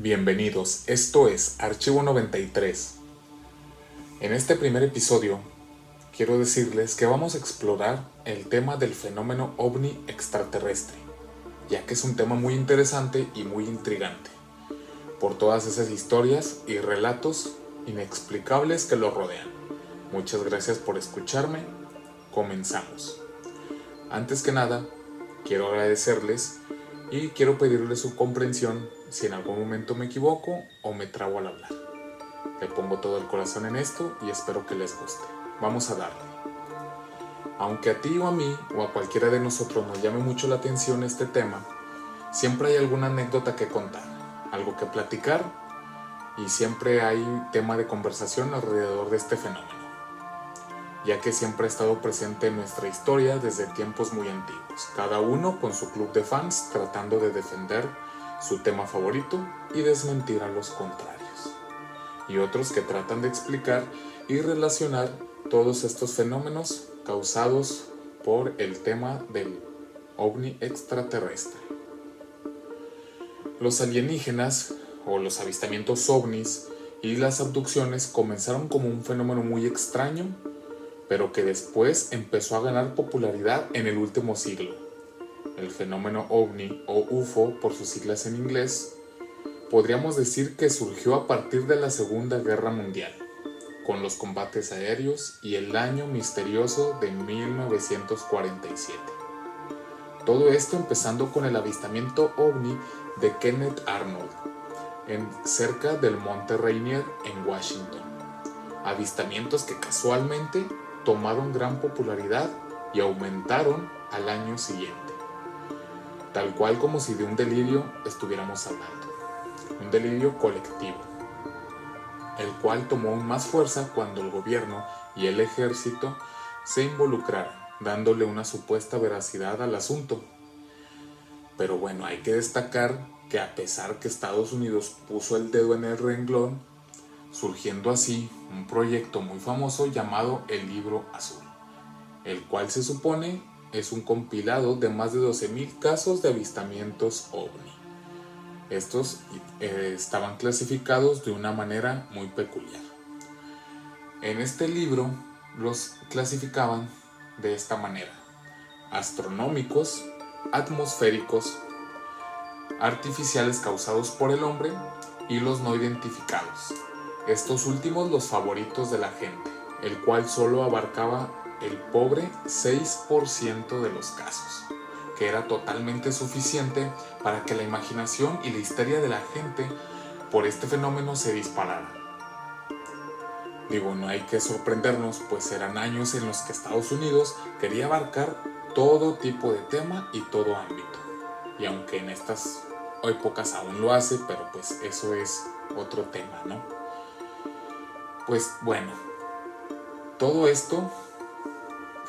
Bienvenidos, esto es Archivo 93. En este primer episodio quiero decirles que vamos a explorar el tema del fenómeno ovni extraterrestre, ya que es un tema muy interesante y muy intrigante, por todas esas historias y relatos inexplicables que lo rodean. Muchas gracias por escucharme, comenzamos. Antes que nada, quiero agradecerles y quiero pedirles su comprensión si en algún momento me equivoco o me trabo al hablar. Le pongo todo el corazón en esto y espero que les guste. Vamos a darle. Aunque a ti o a mí o a cualquiera de nosotros nos llame mucho la atención este tema, siempre hay alguna anécdota que contar, algo que platicar y siempre hay tema de conversación alrededor de este fenómeno, ya que siempre ha estado presente en nuestra historia desde tiempos muy antiguos, cada uno con su club de fans tratando de defender su tema favorito y desmentir a los contrarios, y otros que tratan de explicar y relacionar todos estos fenómenos causados por el tema del ovni extraterrestre. Los alienígenas o los avistamientos ovnis y las abducciones comenzaron como un fenómeno muy extraño, pero que después empezó a ganar popularidad en el último siglo. El fenómeno ovni o UFO por sus siglas en inglés, podríamos decir que surgió a partir de la Segunda Guerra Mundial, con los combates aéreos y el año misterioso de 1947. Todo esto empezando con el avistamiento ovni de Kenneth Arnold, cerca del Monte Rainier en Washington. Avistamientos que casualmente tomaron gran popularidad y aumentaron al año siguiente, tal cual como si de un delirio estuviéramos hablando, un delirio colectivo, el cual tomó aún más fuerza cuando el gobierno y el ejército se involucraron, dándole una supuesta veracidad al asunto. Pero bueno, hay que destacar que a pesar que Estados Unidos puso el dedo en el renglón, surgiendo así un proyecto muy famoso llamado el Libro Azul, el cual se supone es un compilado de más de 12,000 casos de avistamientos ovni. Estos estaban clasificados de una manera muy peculiar. En este libro los clasificaban de esta manera: astronómicos, atmosféricos, artificiales causados por el hombre y los no identificados. Estos últimos los favoritos de la gente, el cual solo abarcaba el pobre 6% de los casos, que era totalmente suficiente para que la imaginación y la histeria de la gente por este fenómeno se disparara. Digo, no hay que sorprendernos, pues eran años en los que Estados Unidos quería abarcar todo tipo de tema y todo ámbito. Y aunque en estas épocas aún lo hace, pero pues eso es otro tema, ¿no? Pues bueno, todo esto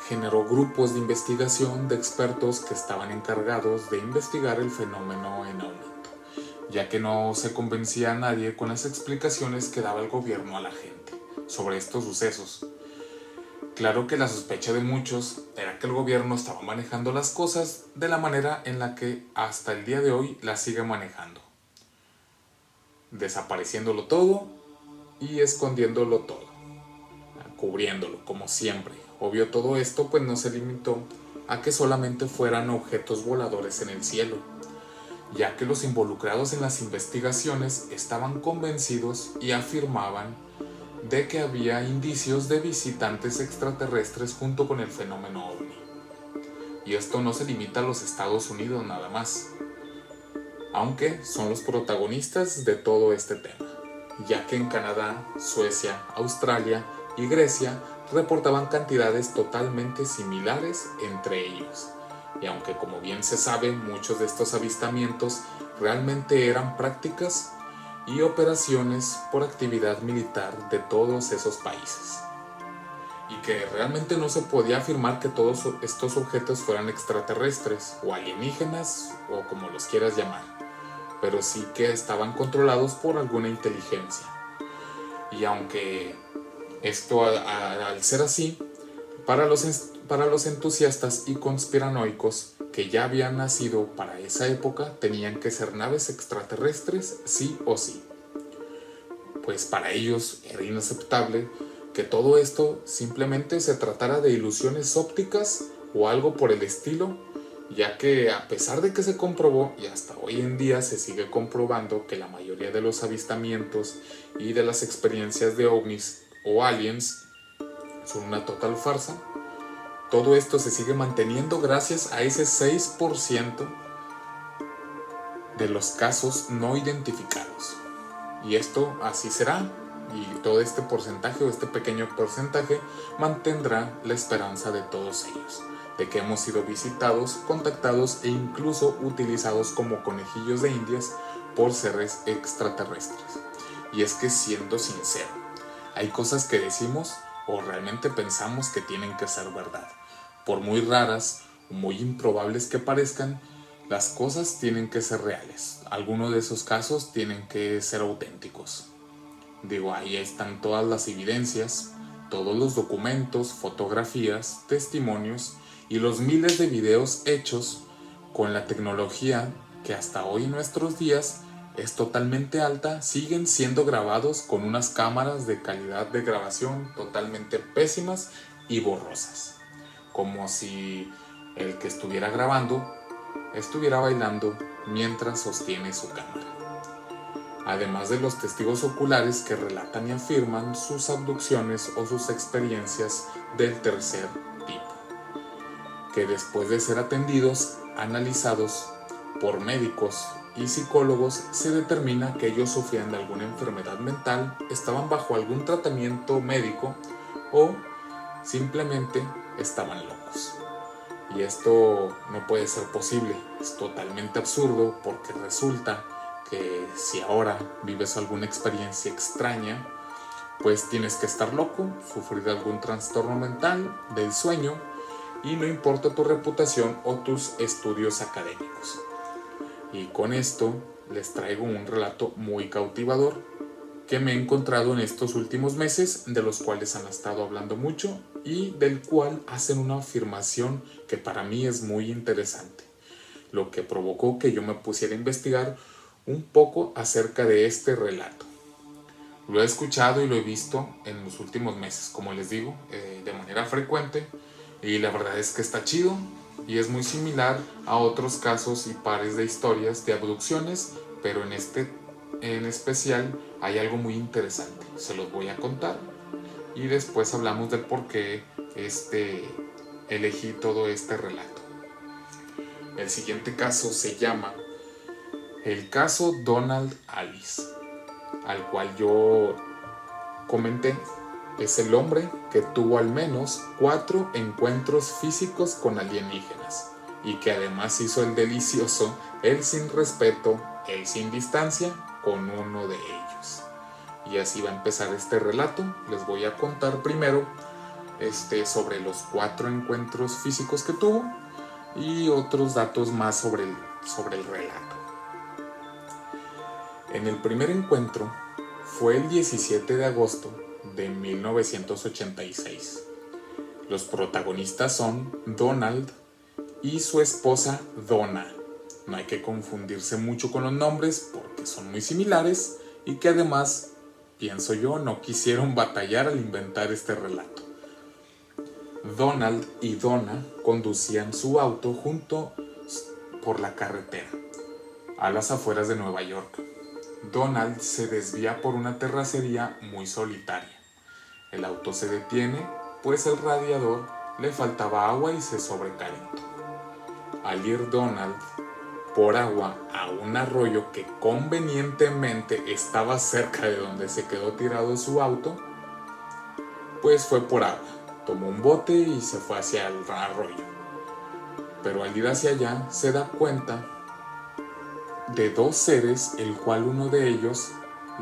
generó grupos de investigación de expertos que estaban encargados de investigar el fenómeno en aumento, ya que no se convencía a nadie con las explicaciones que daba el gobierno a la gente sobre estos sucesos. Claro que la sospecha de muchos era que el gobierno estaba manejando las cosas de la manera en la que hasta el día de hoy las sigue manejando, desapareciéndolo todo y escondiéndolo todo, cubriéndolo como siempre. Obvio, todo esto pues no se limitó a que solamente fueran objetos voladores en el cielo, ya que los involucrados en las investigaciones estaban convencidos y afirmaban de que había indicios de visitantes extraterrestres junto con el fenómeno ovni. Y esto no se limita a los Estados Unidos nada más, aunque son los protagonistas de todo este tema, ya que en Canadá, Suecia, Australia y Grecia reportaban cantidades totalmente similares entre ellos. Y aunque como bien se sabe, muchos de estos avistamientos realmente eran prácticas y operaciones por actividad militar de todos esos países, y que realmente no se podía afirmar que todos estos objetos fueran extraterrestres o alienígenas o como los quieras llamar, pero sí que estaban controlados por alguna inteligencia. Y aunque esto al ser así, para los entusiastas y conspiranoicos que ya habían nacido para esa época tenían que ser naves extraterrestres sí o sí. Pues para ellos era inaceptable que todo esto simplemente se tratara de ilusiones ópticas o algo por el estilo, ya que a pesar de que se comprobó y hasta hoy en día se sigue comprobando que la mayoría de los avistamientos y de las experiencias de ovnis o aliens son una total farsa, todo esto se sigue manteniendo gracias a ese 6% de los casos no identificados. Y esto así será, y todo este porcentaje o este pequeño porcentaje mantendrá la esperanza de todos ellos, de que hemos sido visitados, contactados e incluso utilizados como conejillos de indias por seres extraterrestres. Y es que, siendo sincero, hay cosas que decimos o realmente pensamos que tienen que ser verdad. Por muy raras o muy improbables que parezcan, las cosas tienen que ser reales. Algunos de esos casos tienen que ser auténticos. Digo, ahí están todas las evidencias, todos los documentos, fotografías, testimonios y los miles de videos hechos con la tecnología que hasta hoy en nuestros días es totalmente alta, siguen siendo grabados con unas cámaras de calidad de grabación totalmente pésimas y borrosas. Como si el que estuviera grabando estuviera bailando mientras sostiene su cámara. Además de los testigos oculares que relatan y afirman sus abducciones o sus experiencias del tercer tipo, que después de ser atendidos, analizados por médicos y psicólogos, se determina que ellos sufrían de alguna enfermedad mental, estaban bajo algún tratamiento médico o simplemente estaban locos. Y esto no puede ser posible, es totalmente absurdo, porque resulta que si ahora vives alguna experiencia extraña, pues tienes que estar loco, sufrir algún trastorno mental del sueño, y no importa tu reputación o tus estudios académicos. Y con esto les traigo un relato muy cautivador que me he encontrado en estos últimos meses, de los cuales han estado hablando mucho y del cual hacen una afirmación que para mí es muy interesante, lo que provocó que yo me pusiera a investigar un poco acerca de este relato. Lo he escuchado y lo he visto en los últimos meses, como les digo, de manera frecuente, y la verdad es que está chido y es muy similar a otros casos y pares de historias de abducciones, pero en especial hay algo muy interesante. Se los voy a contar y después hablamos del por qué elegí todo este relato. El siguiente caso se llama el caso Donald Alice, al cual yo comenté. Es el hombre que tuvo al menos 4 encuentros físicos con alienígenas y que además hizo el delicioso, el sin respeto, el sin distancia con uno de ellos. Y así va a empezar este relato. Les voy a contar primero sobre los 4 encuentros físicos que tuvo y otros datos más sobre el relato. En el primer encuentro fue el 17 de agosto de 1986. Los protagonistas son Donald y su esposa Donna. No hay que confundirse mucho con los nombres porque son muy similares y que además, pienso yo, no quisieron batallar al inventar este relato. Donald y Donna conducían su auto junto por la carretera, a las afueras de Nueva York. Donald se desvía por una terracería muy solitaria. El auto se detiene, pues el radiador le faltaba agua y se sobrecalentó. Al ir Donald por agua a un arroyo que convenientemente estaba cerca de donde se quedó tirado su auto, pues fue por agua. Tomó un bote y se fue hacia el arroyo. Pero al ir hacia allá se da cuenta de 2 seres, el cual uno de ellos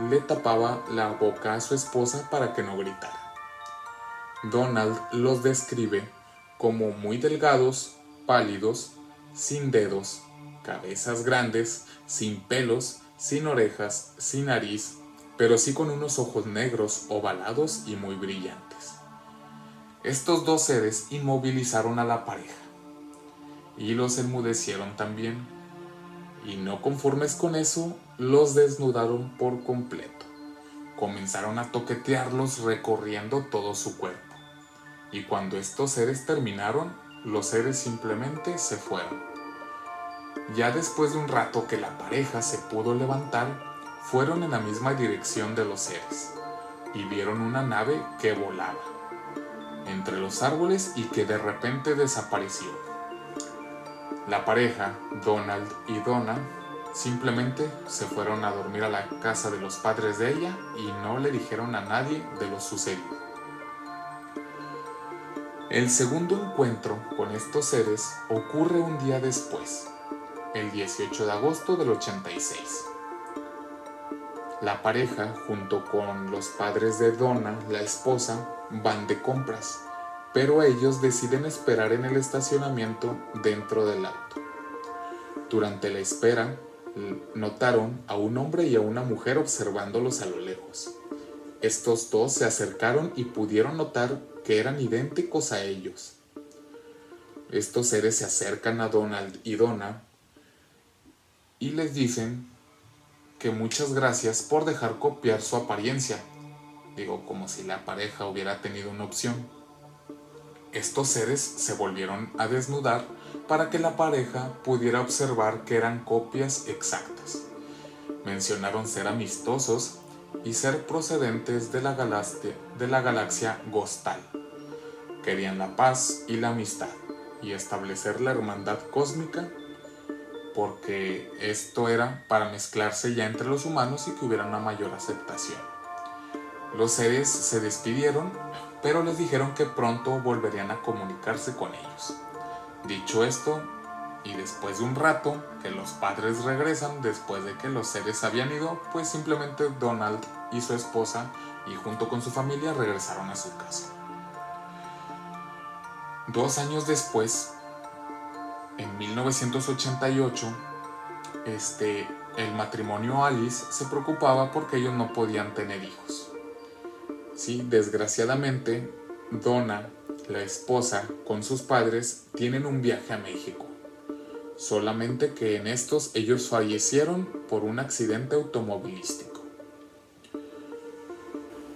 le tapaba la boca a su esposa para que no gritara. Donald los describe como muy delgados, pálidos, sin dedos, cabezas grandes, sin pelos, sin orejas, sin nariz, pero sí con unos ojos negros, ovalados y muy brillantes. Estos 2 seres inmovilizaron a la pareja y los enmudecieron también, y no conformes con eso, los desnudaron por completo. Comenzaron a toquetearlos recorriendo todo su cuerpo, y cuando estos seres terminaron, los seres simplemente se fueron. Ya después de un rato que la pareja se pudo levantar, fueron en la misma dirección de los seres, y vieron una nave que volaba entre los árboles y que de repente desapareció. La pareja, Donald y Donna, simplemente se fueron a dormir a la casa de los padres de ella y no le dijeron a nadie de lo sucedido. El segundo encuentro con estos seres ocurre un día después, el 18 de agosto del 86. La pareja, junto con los padres de Donna, la esposa, van de compras, pero ellos deciden esperar en el estacionamiento dentro del auto. Durante la espera, notaron a un hombre y a una mujer observándolos a lo lejos. Estos dos se acercaron y pudieron notar que eran idénticos a ellos. Estos seres se acercan a Donald y Donna y les dicen que muchas gracias por dejar copiar su apariencia. Digo, como si la pareja hubiera tenido una opción. Estos seres se volvieron a desnudar para que la pareja pudiera observar que eran copias exactas. Mencionaron ser amistosos y ser procedentes de la galaxia Gostal. Querían la paz y la amistad y establecer la hermandad cósmica, porque esto era para mezclarse ya entre los humanos y que hubiera una mayor aceptación. Los seres se despidieron, pero les dijeron que pronto volverían a comunicarse con ellos. Dicho esto, y después de un rato que los padres regresan, después de que los seres habían ido, pues simplemente Donald y su esposa y junto con su familia regresaron a su casa. 2 años después, en 1988, el matrimonio Alice se preocupaba porque ellos no podían tener hijos. Sí, desgraciadamente, Donna, la esposa, con sus padres, tienen un viaje a México. Solamente que en estos ellos fallecieron por un accidente automovilístico.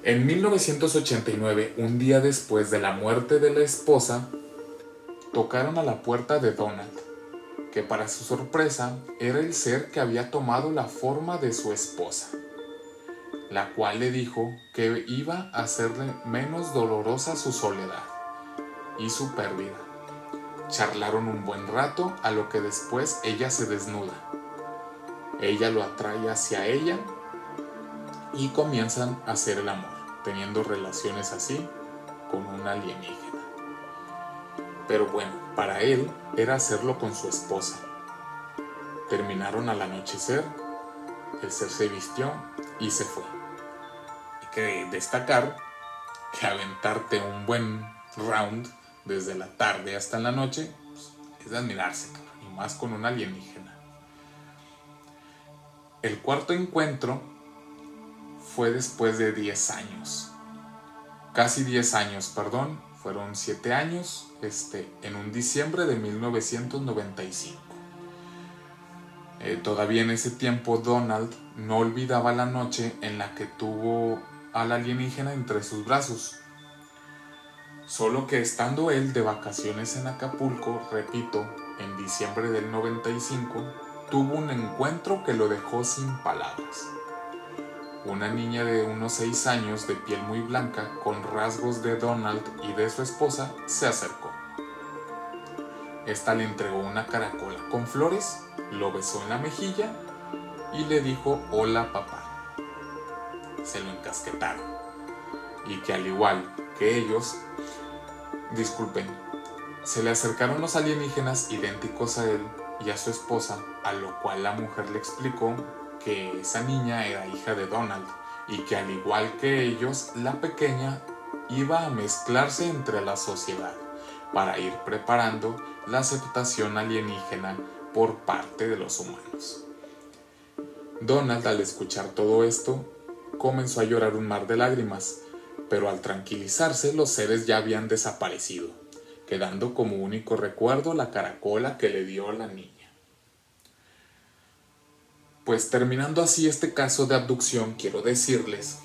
En 1989, un día después de la muerte de la esposa, tocaron a la puerta de Donald, que para su sorpresa era el ser que había tomado la forma de su esposa, la cual le dijo que iba a hacerle menos dolorosa su soledad y su pérdida. Charlaron un buen rato, a lo que después ella se desnuda. Ella lo atrae hacia ella y comienzan a hacer el amor, teniendo relaciones así con un alienígena. Pero bueno, para él era hacerlo con su esposa. Terminaron al anochecer, el ser se vistió y se fue. Hay que destacar que aventarte un buen round desde la tarde hasta en la noche, pues, es de admirarse, y más con un alienígena. El cuarto encuentro fue después de 10 años. Casi 10 años, perdón. Fueron 7 años, en un diciembre de 1995. Todavía en ese tiempo Donald no olvidaba la noche en la que tuvo al alienígena entre sus brazos. Solo que estando él de vacaciones en Acapulco, repito, en diciembre del 95, tuvo un encuentro que lo dejó sin palabras. Una niña de unos 6 años de piel muy blanca, con rasgos de Donald y de su esposa, se acercó. Esta le entregó una caracola con flores, lo besó en la mejilla y le dijo hola papá. Se lo encasquetaron. Y que al igual que ellos, se le acercaron los alienígenas idénticos a él y a su esposa, a lo cual la mujer le explicó que esa niña era hija de Donald y que al igual que ellos, la pequeña iba a mezclarse entre la sociedad para ir preparando la aceptación alienígena por parte de los humanos. Donald, al escuchar todo esto, comenzó a llorar un mar de lágrimas, pero al tranquilizarse los seres ya habían desaparecido. quedando como único recuerdo la caracola que le dio la niña. Pues terminando así este caso de abducción, quiero decirles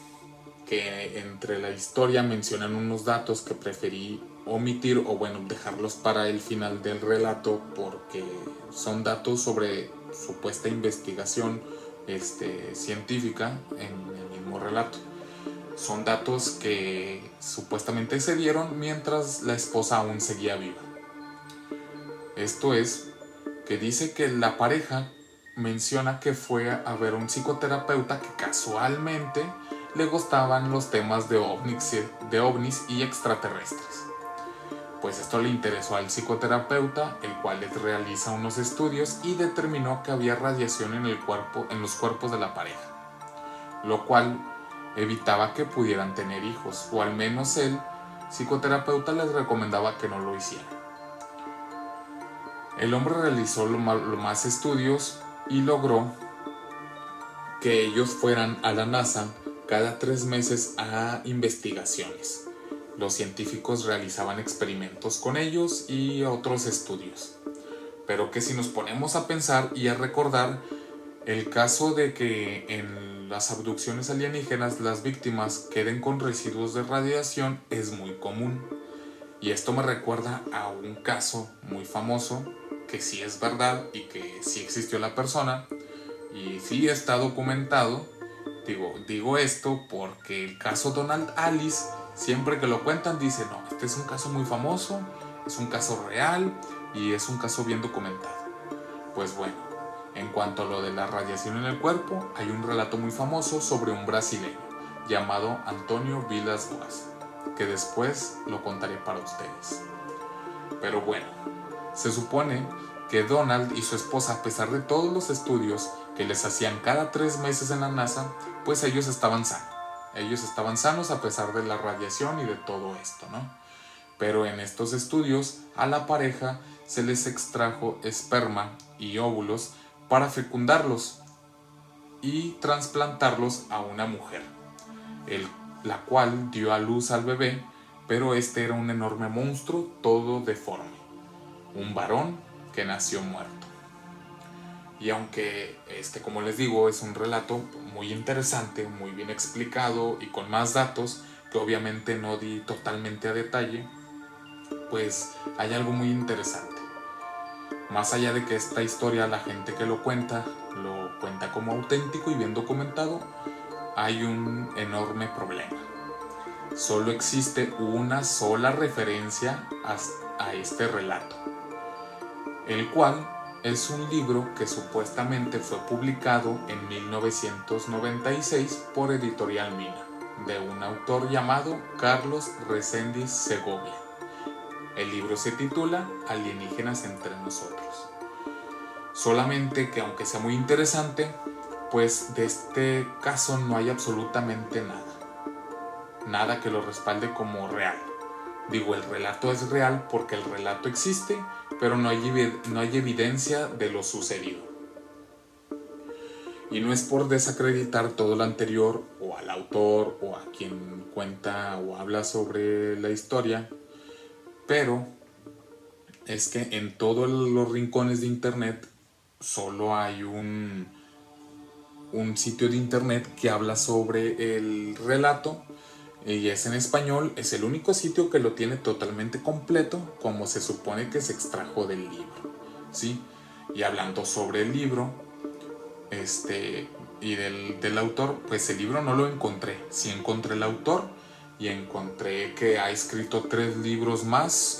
que entre la historia mencionan unos datos que preferí omitir o bueno, dejarlos para el final del relato porque son datos sobre supuesta investigación científica en el mismo relato. Son datos que supuestamente se dieron mientras la esposa aún seguía viva. Esto es, que dice que la pareja menciona que fue a ver a un psicoterapeuta que casualmente le gustaban los temas de ovnis y extraterrestres. Pues esto le interesó al psicoterapeuta, el cual les realiza unos estudios y determinó que había radiación en los cuerpos de la pareja, lo cual evitaba que pudieran tener hijos, o al menos el psicoterapeuta les recomendaba que no lo hicieran. El hombre realizó lo más estudios y logró que ellos fueran a la NASA cada 3 meses a investigaciones. Los científicos realizaban experimentos con ellos y otros estudios. Pero que si nos ponemos a pensar y a recordar el caso de que en las abducciones alienígenas las víctimas queden con residuos de radiación es muy común. Y esto me recuerda a un caso muy famoso que sí es verdad y que sí existió la persona y sí está documentado. Digo esto porque el caso Donald Alice, siempre que lo cuentan dicen, no, este es un caso muy famoso, es un caso real y es un caso bien documentado. Pues bueno, en cuanto a lo de la radiación en el cuerpo, hay un relato muy famoso sobre un brasileño llamado Antonio Vilas Boas, que después lo contaré para ustedes. Pero bueno, se supone que Donald y su esposa, a pesar de todos los estudios que les hacían cada 3 meses en la NASA, pues ellos estaban sanos. Ellos estaban sanos a pesar de la radiación y de todo esto, ¿no? Pero en estos estudios a la pareja se les extrajo esperma y óvulos para fecundarlos y trasplantarlos a una mujer, la cual dio a luz al bebé, pero este era un enorme monstruo todo deforme, un varón que nació muerto. Y aunque como les digo, es un relato muy interesante, muy bien explicado y con más datos que obviamente no di totalmente a detalle, pues hay algo muy interesante. Más allá de que esta historia la gente que lo cuenta como auténtico y bien documentado, hay un enorme problema. Solo existe una sola referencia a este relato, el cual es un libro que supuestamente fue publicado en 1996 por Editorial Mina, de un autor llamado Carlos Reséndiz Segovia. El libro se titula Alienígenas entre nosotros. Solamente que aunque sea muy interesante, pues de este caso no hay absolutamente nada que lo respalde como real. Digo, el relato es real porque el relato existe, pero no hay evidencia de lo sucedido. Y no es por desacreditar todo lo anterior o al autor o a quien cuenta o habla sobre la historia, pero es que en todos los rincones de internet solo hay un sitio de internet que habla sobre el relato y es en español. Es el único sitio que lo tiene totalmente completo como se supone que se extrajo del libro, ¿sí? Y hablando sobre el libro y del autor, pues el libro no lo encontré. Sí encontré el autor y encontré que ha escrito 3 libros más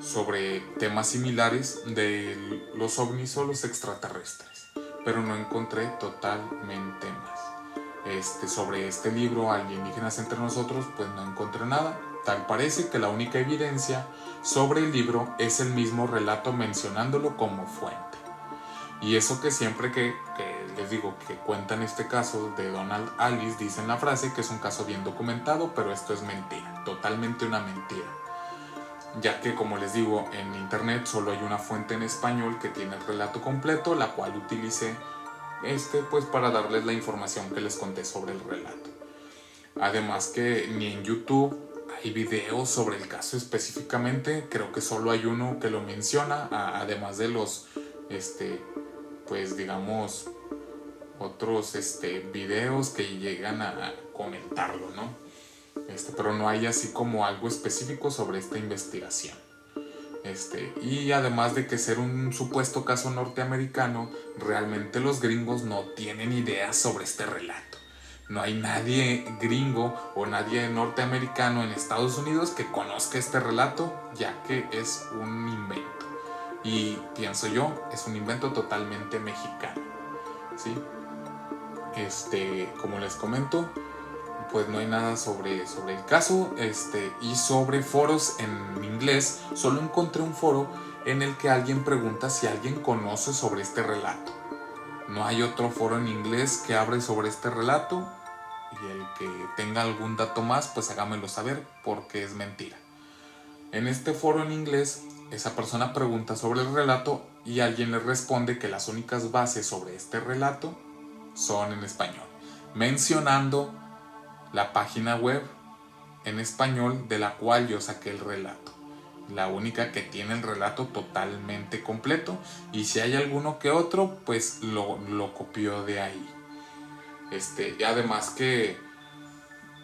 sobre temas similares de los ovnis o los extraterrestres, pero no encontré totalmente más. Sobre este libro Alienígenas entre nosotros, pues no encontré nada. Tal parece que la única evidencia sobre el libro es el mismo relato mencionándolo como fuente. Y eso que siempre que les digo que cuentan este caso de Donald Alice, dicen la frase que es un caso bien documentado, pero esto es mentira, totalmente una mentira. Ya que, como les digo, en internet solo hay una fuente en español que tiene el relato completo, la cual utilicé pues para darles la información que les conté sobre el relato. Además que ni en YouTube hay videos sobre el caso específicamente, creo que solo hay uno que lo menciona, además de los, pues digamos, otros videos que llegan a comentarlo, ¿no? Pero no hay así como algo específico sobre esta investigación. Y además de que ser un supuesto caso norteamericano, realmente los gringos no tienen ideas sobre este relato. No hay nadie gringo o nadie norteamericano en Estados Unidos que conozca este relato, ya que es un invento. Y pienso yo, es un invento totalmente mexicano, ¿sí? Como les comento, pues no hay nada sobre el caso, y sobre foros en inglés, solo encontré un foro en el que alguien pregunta si alguien conoce sobre este relato. No hay otro foro en inglés que hable sobre este relato, y el que tenga algún dato más, pues hágamelo saber, porque es mentira. En este foro en inglés, esa persona pregunta sobre el relato y alguien le responde que las únicas bases sobre este relato son en español, mencionando la página web en español de la cual yo saqué el relato, la única que tiene el relato totalmente completo, y si hay alguno que otro, pues lo copió de ahí. Y además que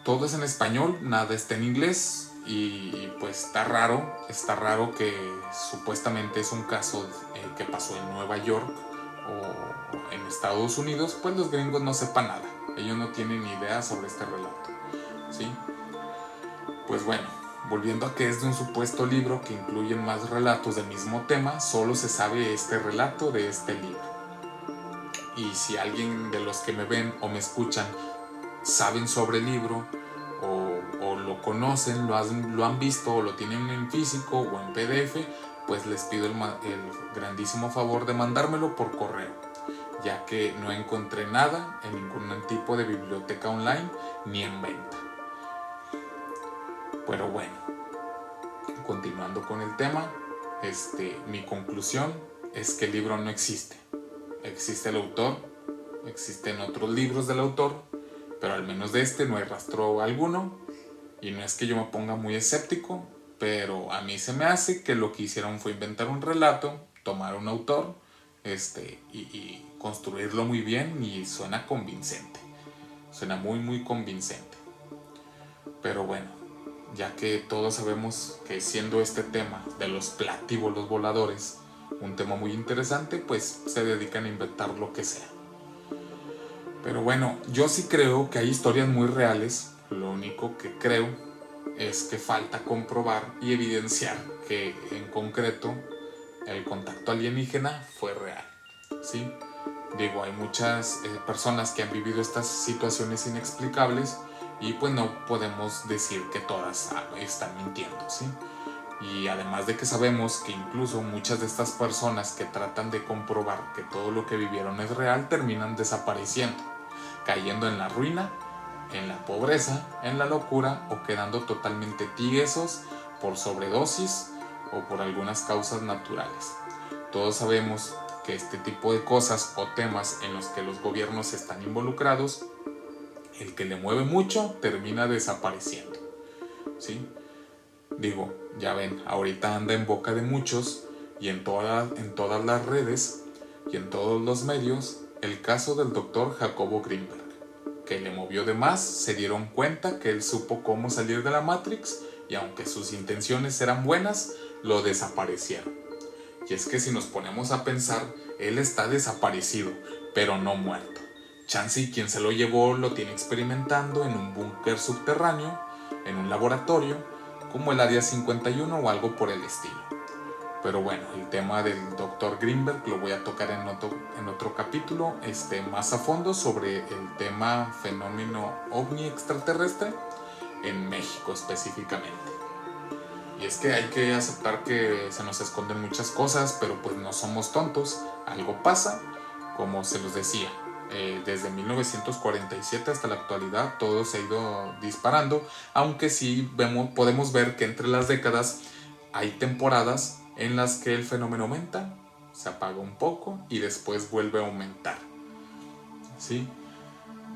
todo es en español, nada está en inglés, y pues está raro que supuestamente es un caso que pasó en Nueva York o en Estados Unidos, pues los gringos no sepan nada, ellos no tienen ni idea sobre este relato, ¿sí? Pues bueno, volviendo a que es de un supuesto libro que incluye más relatos del mismo tema, solo se sabe este relato de este libro. Y si alguien de los que me ven o me escuchan saben sobre el libro o lo conocen, lo han visto o lo tienen en físico o en PDF, pues les pido el grandísimo favor de mandármelo por correo, ya que no encontré nada en ningún tipo de biblioteca online ni en venta. Pero bueno, continuando con el tema, mi conclusión es que el libro no existe. Existe el autor, existen otros libros del autor, pero al menos de este no hay rastro alguno. Y no es que yo me ponga muy escéptico, pero a mí se me hace que lo que hicieron fue inventar un relato, tomar un autor, y construirlo muy bien, y suena convincente. Suena muy muy convincente. Pero bueno, ya que todos sabemos que siendo este tema de los platíbulos voladores un tema muy interesante, pues se dedican a inventar lo que sea. Pero bueno, yo sí creo que hay historias muy reales. Lo único que creo es que falta comprobar y evidenciar que en concreto el contacto alienígena fue real, ¿sí? Digo, hay muchas personas que han vivido estas situaciones inexplicables, y pues no podemos decir que todas están mintiendo, ¿sí? Y además de que sabemos que incluso muchas de estas personas que tratan de comprobar que todo lo que vivieron es real, terminan desapareciendo, cayendo en la ruina, en la pobreza, en la locura, o quedando totalmente tiesos por sobredosis o por algunas causas naturales. Todos sabemos que este tipo de cosas o temas en los que los gobiernos están involucrados, el que le mueve mucho termina desapareciendo, ¿sí? Digo, ya ven, ahorita anda en boca de muchos y en todas las redes y en todos los medios el caso del doctor Jacobo Greenberg, que le movió de más. Se dieron cuenta que él supo cómo salir de la Matrix, y aunque sus intenciones eran buenas, lo desaparecieron. Y es que si nos ponemos a pensar, él está desaparecido, pero no muerto. Chance y quien se lo llevó lo tiene experimentando en un búnker subterráneo, en un laboratorio, como el Área 51 o algo por el estilo. Pero bueno, el tema del Dr. Greenberg lo voy a tocar en otro capítulo, más a fondo, sobre el tema fenómeno ovni extraterrestre en México específicamente. Y es que hay que aceptar que se nos esconden muchas cosas, pero pues no somos tontos, algo pasa, como se los decía. Desde 1947 hasta la actualidad todo se ha ido disparando, aunque sí podemos ver que entre las décadas hay temporadas en las que el fenómeno aumenta, se apaga un poco y después vuelve a aumentar, ¿sí?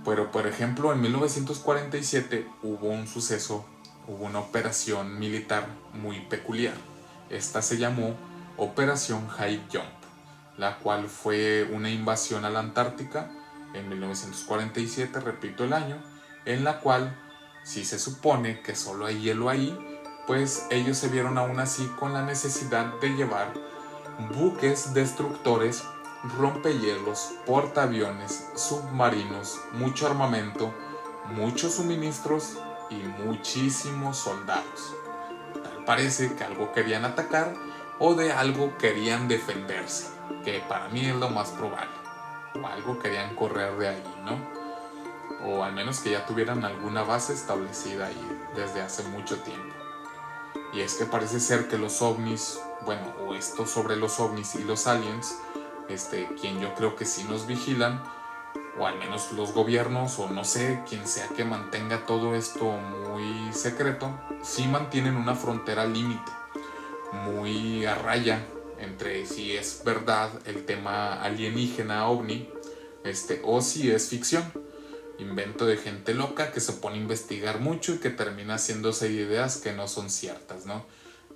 Pero por ejemplo en 1947 hubo un suceso hubo una operación militar muy peculiar. Esta se llamó Operación High Jump, la cual fue una invasión a la Antártica en 1947, repito el año, en la cual, si se supone que solo hay hielo ahí, pues ellos se vieron aún así con la necesidad de llevar buques destructores, rompehielos, portaaviones, submarinos, mucho armamento, muchos suministros y muchísimos soldados. Tal parece que algo querían atacar o de algo querían defenderse, que para mí es lo más probable. O algo querían correr de allí, ¿no? O al menos que ya tuvieran alguna base establecida ahí desde hace mucho tiempo. Y es que parece ser que los ovnis, bueno, o esto sobre los ovnis y los aliens, quien yo creo que sí nos vigilan, o al menos los gobiernos, o no sé, quien sea que mantenga todo esto muy secreto, sí mantienen una frontera límite, muy a raya, entre si es verdad el tema alienígena ovni, o si es ficción, invento de gente loca que se pone a investigar mucho y que termina haciéndose ideas que no son ciertas, ¿no?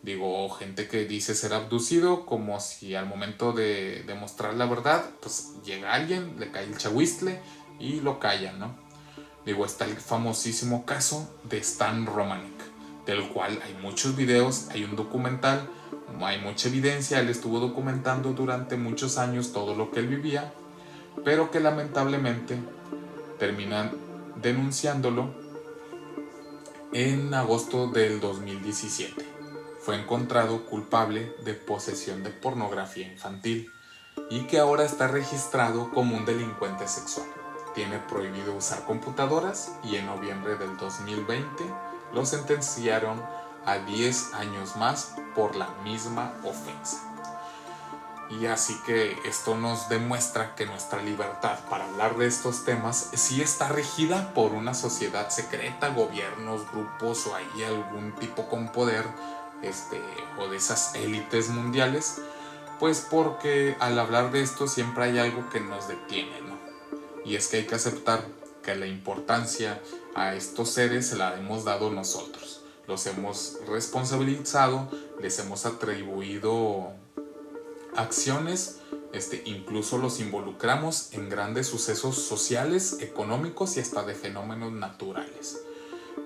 Digo, gente que dice ser abducido, como si al momento de demostrar la verdad, pues llega alguien, le cae el chahuistle y lo callan, ¿no? Digo, está el famosísimo caso de Stan Romanek, del cual hay muchos videos, hay un documental, hay mucha evidencia. Él estuvo documentando durante muchos años todo lo que él vivía, pero que lamentablemente terminan denunciándolo en agosto del 2017. Fue encontrado culpable de posesión de pornografía infantil y que ahora está registrado como un delincuente sexual. Tiene prohibido usar computadoras y en noviembre del 2020 lo sentenciaron a 10 años más por la misma ofensa. Y así que esto nos demuestra que nuestra libertad para hablar de estos temas sí está regida por una sociedad secreta, gobiernos, grupos o ahí algún tipo con poder, o de esas élites mundiales, pues porque al hablar de esto siempre hay algo que nos detiene, ¿no? Y es que hay que aceptar que la importancia a estos seres se la hemos dado nosotros. Los hemos responsabilizado, les hemos atribuido acciones, incluso los involucramos en grandes sucesos sociales, económicos y hasta de fenómenos naturales.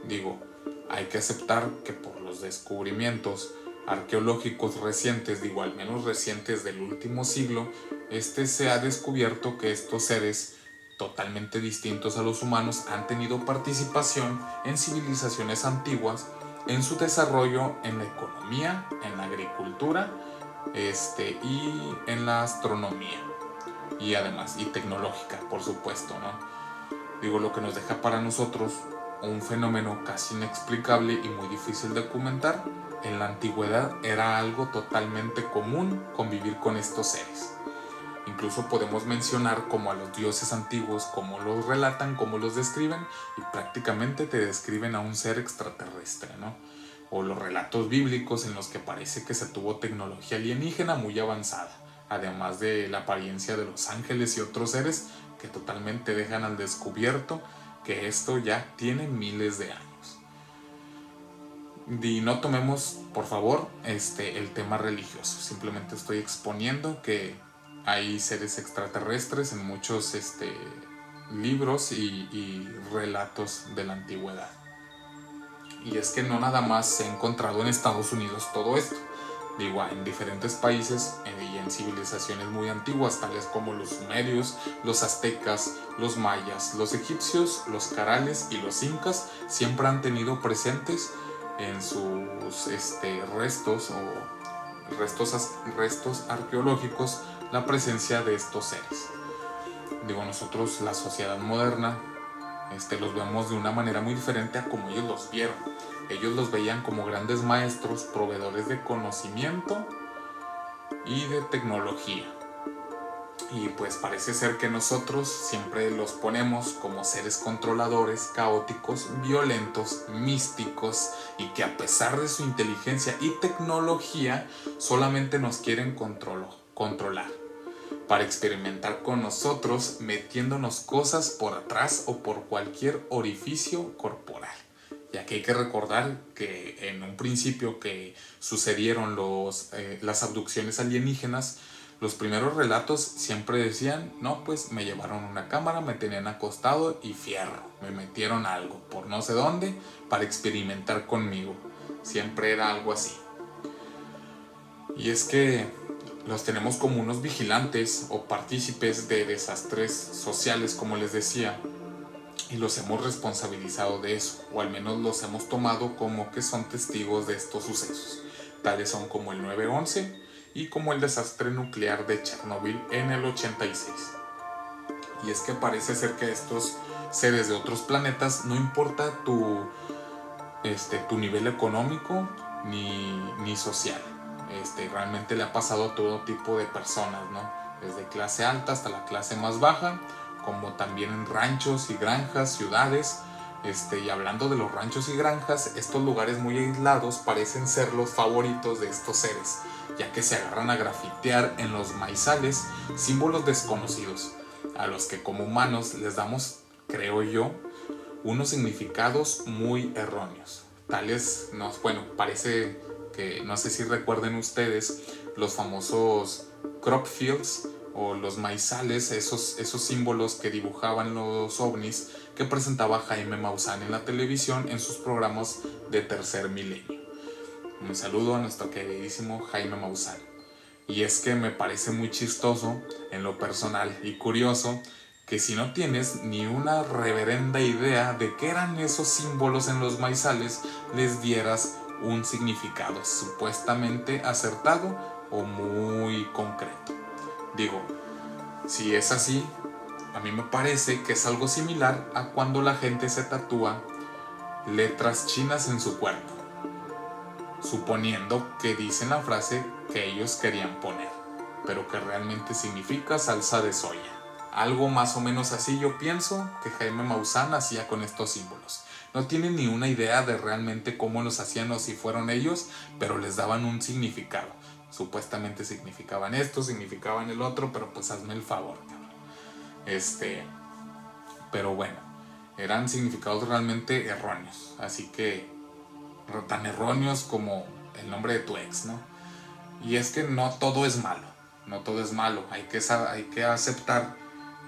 Digo, hay que aceptar que por los descubrimientos arqueológicos recientes, digo al menos recientes del último siglo, se ha descubierto que estos seres totalmente distintos a los humanos han tenido participación en civilizaciones antiguas, en su desarrollo en la economía, en la agricultura, y en la astronomía y además y tecnológica, por supuesto, ¿no? Digo, lo que nos deja para nosotros un fenómeno casi inexplicable y muy difícil de documentar. En la antigüedad era algo totalmente común convivir con estos seres. Incluso podemos mencionar como a los dioses antiguos, cómo los relatan, cómo los describen, y prácticamente te describen a un ser extraterrestre, ¿no? O los relatos bíblicos en los que parece que se tuvo tecnología alienígena muy avanzada, además de la apariencia de los ángeles y otros seres que totalmente dejan al descubierto que esto ya tiene miles de años. Y no tomemos, por favor, el tema religioso. Simplemente estoy exponiendo que hay seres extraterrestres en muchos libros y relatos de la antigüedad. Y es que no nada más se ha encontrado en Estados Unidos todo esto. Digo, en diferentes países y en civilizaciones muy antiguas, tales como los sumerios, los aztecas, los mayas, los egipcios, los carales y los incas, siempre han tenido presentes en sus restos o restos arqueológicos la presencia de estos seres. Digo, nosotros, la sociedad moderna, los vemos de una manera muy diferente a como ellos los vieron. Ellos los veían como grandes maestros, proveedores de conocimiento y de tecnología. Y pues parece ser que nosotros siempre los ponemos como seres controladores, caóticos, violentos, místicos, y que a pesar de su inteligencia y tecnología solamente nos quieren controlar para experimentar con nosotros, metiéndonos cosas por atrás o por cualquier orificio corporal. ya que hay que recordar que en un principio que sucedieron las abducciones alienígenas, los primeros relatos siempre decían, no, pues me llevaron una cámara, me tenían acostado y fierro, me metieron algo por no sé dónde para experimentar conmigo. Siempre era algo así. Y es que los tenemos como unos vigilantes o partícipes de desastres sociales, como les decía, y los hemos responsabilizado de eso, o al menos los hemos tomado como que son testigos de estos sucesos. Tales son como el 9/11 y como el desastre nuclear de Chernobyl en el 86. Y es que parece ser que estos seres de otros planetas, no importa tu nivel económico ni social, realmente le ha pasado a todo tipo de personas, ¿no? Desde clase alta hasta la clase más baja, como también en ranchos y granjas, ciudades. Y hablando de los ranchos y granjas, estos lugares muy aislados parecen ser los favoritos de estos seres, ya que se agarran a grafitear en los maizales símbolos desconocidos, a los que como humanos les damos, creo yo, unos significados muy erróneos. Tales, parece que, no sé si recuerden ustedes, los famosos crop fields o los maizales, esos símbolos que dibujaban los ovnis que presentaba Jaime Maussan en la televisión en sus programas de Tercer Milenio. Un saludo a nuestro queridísimo Jaime Maussan. Y es que me parece muy chistoso en lo personal y curioso que si no tienes ni una reverenda idea de qué eran esos símbolos en los maizales, les dieras un significado supuestamente acertado o muy concreto. Digo, si es así, a mí me parece que es algo similar a cuando la gente se tatúa letras chinas en su cuerpo, suponiendo que dicen la frase que ellos querían poner, pero que realmente significa salsa de soya. Algo más o menos así yo pienso que Jaime Maussan hacía con estos símbolos. No tienen ni una idea de realmente cómo los hacían o si fueron ellos, pero les daban un significado. Supuestamente significaban esto, significaban el otro, pero pues hazme el favor. Pero bueno, eran significados realmente erróneos. Así que tan erróneos como el nombre de tu ex, ¿no? Y es que no todo es malo. No todo es malo. Hay que aceptar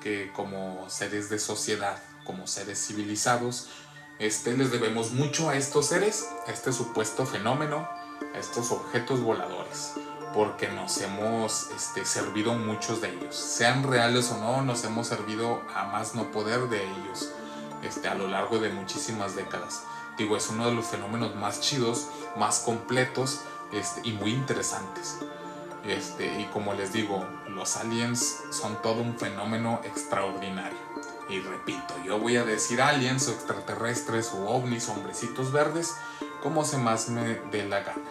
que como seres de sociedad, como seres civilizados, les debemos mucho a estos seres, a este supuesto fenómeno, a estos objetos voladores, porque nos hemos servido muchos de ellos, sean reales o no, nos hemos servido a más no poder de ellos a lo largo de muchísimas décadas. Digo, es uno de los fenómenos más chidos, más completos y muy interesantes. Y como les digo, los aliens son todo un fenómeno extraordinario. Y repito, yo voy a decir aliens o extraterrestres o ovnis, hombrecitos verdes, como se más me dé la gana.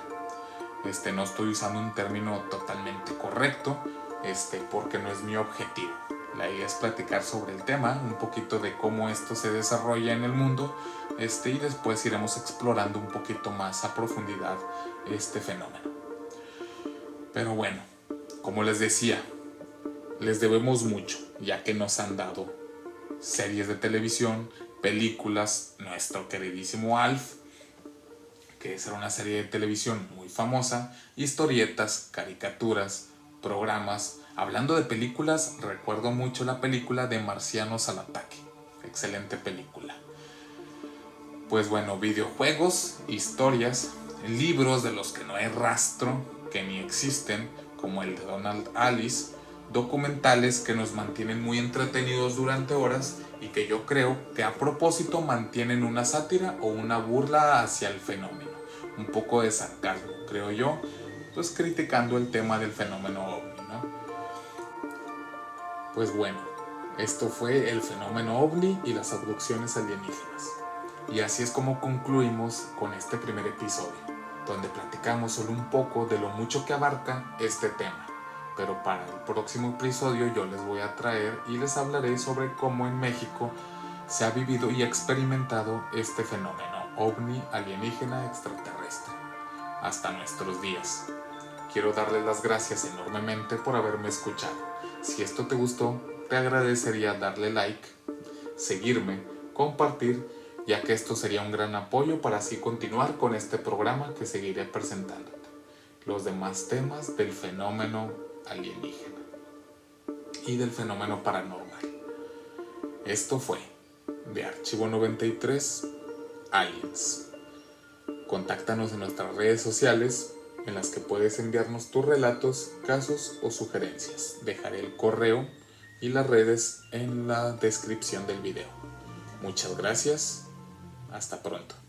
No estoy usando un término totalmente correcto, porque no es mi objetivo. La idea es platicar sobre el tema, un poquito de cómo esto se desarrolla en el mundo, y después iremos explorando un poquito más a profundidad este fenómeno. Pero bueno, como les decía, les debemos mucho, ya que nos han dado series de televisión, películas, nuestro queridísimo Alf, que era una serie de televisión muy famosa, historietas, caricaturas, programas. Hablando de películas, recuerdo mucho la película de Marcianos al Ataque. Excelente película. Pues bueno, videojuegos, historias, libros de los que no hay rastro, que ni existen, como el de Donald Alice, documentales que nos mantienen muy entretenidos durante horas y que yo creo que a propósito mantienen una sátira o una burla hacia el fenómeno, un poco de sarcasmo, creo yo, pues criticando el tema del fenómeno ovni, ¿no? Pues bueno, esto fue el fenómeno ovni y las abducciones alienígenas. Y así es como concluimos con este primer episodio, donde platicamos solo un poco de lo mucho que abarca este tema. Pero para el próximo episodio yo les voy a traer y les hablaré sobre cómo en México se ha vivido y experimentado este fenómeno ovni alienígena extraterrestre hasta nuestros días. Quiero darles las gracias enormemente por haberme escuchado. Si esto te gustó, te agradecería darle like, seguirme, compartir ya que esto sería un gran apoyo para así continuar con este programa que seguiré presentándote, los demás temas del fenómeno alienígena y del fenómeno paranormal. Esto fue de Archivo 93 Aliens. Contáctanos en nuestras redes sociales en las que puedes enviarnos tus relatos, casos o sugerencias. Dejaré el correo y las redes en la descripción del video. Muchas gracias. Hasta pronto.